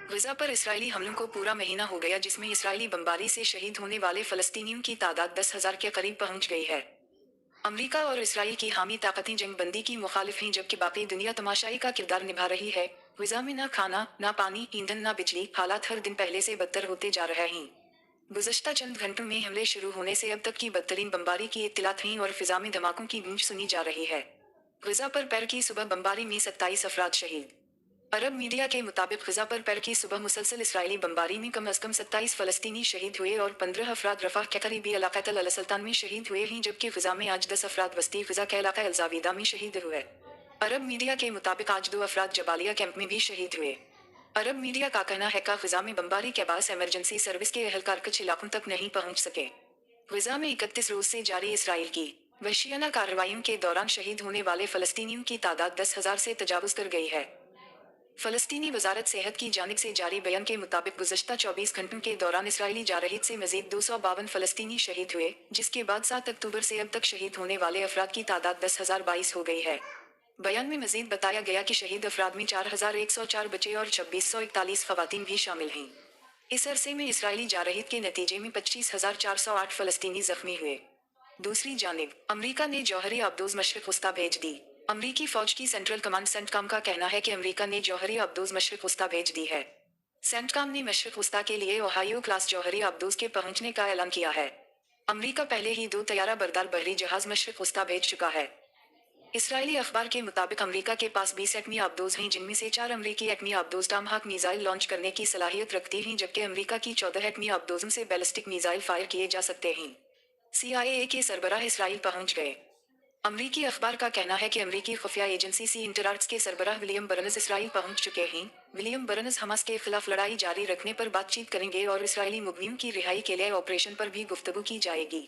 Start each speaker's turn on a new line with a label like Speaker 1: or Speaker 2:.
Speaker 1: غزہ پر اسرائیلی حملوں کو پورا مہینہ ہو گیا جس میں اسرائیلی بمباری سے شہید ہونے والے فلسطینیوں کی تعداد 10,000 کے قریب پہنچ گئی ہے۔ امریکا اور اسرائیل کی حامی طاقتیں جنگ بندی کی مخالف ہیں جبکہ باقی دنیا تماشائی کا کردار نبھا رہی ہے۔ غزہ میں نہ کھانا، نہ پانی، ایندھن، نہ بجلی، حالات ہر دن پہلے سے بدتر ہوتے جا رہے ہیں۔ گزشتہ چند گھنٹوں میں حملے شروع ہونے سے اب تک کی بدترین بمباری کی اطلاعات ہیں اور فضا میں دھماکوں کی گونج سنی جا رہی ہے۔ غزہ پر پیر کی صبح بمباری میں 27 افراد شہید۔ عرب میڈیا کے مطابق غزہ پر پیر کی صبح مسلسل اسرائیلی بمباری میں کم از کم 27 فلسطینی شہید ہوئے اور 15 افراد رفح کے قریبی علاقہ تل السلطان میں شہید ہوئے ہیں، جبکہ غزہ میں آج 10 افراد وسطی غزہ کے علاقہ الزاویدہ میں شہید ہوئے۔ عرب میڈیا کے مطابق آج 2 افراد جبالیہ کیمپ میں بھی شہید ہوئے۔ عرب میڈیا کا کہنا ہے کہ غزہ میں بمباری کے باعث ایمرجنسی سروس کے اہلکار کچھ علاقوں تک نہیں پہنچ سکے۔ غزہ میں 31 روز سے جاری اسرائیل کی وحشیانہ کارروائیوں کے دوران شہید ہونے والے فلسطینیوں کی تعداد 10,000 سے تجاوز کر گئی ہے۔ فلسطینی وزارت صحت کی جانب سے جاری بیان کے مطابق گزشتہ 24 گھنٹوں کے دوران اسرائیلی جارحیت سے مزید 252 فلسطینی شہید ہوئے، جس کے بعد 7 اکتوبر سے اب تک شہید ہونے والے افراد کی تعداد 10,022 ہو گئی ہے۔ بیان میں مزید بتایا گیا کہ شہید افراد میں 4,104 بچے اور 2,641 خواتین بھی شامل ہیں۔ اس عرصے میں اسرائیلی جارحیت کے نتیجے میں 25,408 فلسطینی زخمی ہوئے۔ دوسری جانب امریکہ نے جوہری آبدوز مشرق وسطی بھیج دی۔ امریکی فوج کی سینٹرل کمانڈ سینٹ کام کا کہنا ہے کہ امریکہ نے جوہری آبدوز مشرق وسطی بھیج دی ہے۔ سینٹ کام نے مشرق وسطی کے لیے اوہایو کلاس جوہری آبدوز کے پہنچنے کا اعلان کیا ہے۔ امریکہ پہلے ہی 2 طیارہ بردار بحری جہاز مشرق وسطی بھیج چکا ہے۔ اسرائیلی اخبار کے مطابق امریکہ کے پاس 20 ایٹمی آبدوز ہیں، جن میں سے 4 امریکی ایٹمی آبدوز ٹام ہاک میزائل لانچ کرنے کی صلاحیت رکھتی ہیں، جبکہ امریکہ کی 14 ایٹمی آبدوزوں سے بیلسٹک میزائل فائر کیے جا سکتے ہیں۔ CIA کے سربراہ اسرائیل پہنچ گئے۔ امریکی اخبار کا کہنا ہے کہ امریکی خفیہ ایجنسی سی انٹرآرٹس کے سربراہ ولیم برنز اسرائیل پہنچ چکے ہیں۔ ولیم برنز حماس کے خلاف لڑائی جاری رکھنے پر بات چیت کریں گے اور اسرائیلی مقیمین کی رہائی کے لیے آپریشن پر بھی گفتگو کی جائے گی۔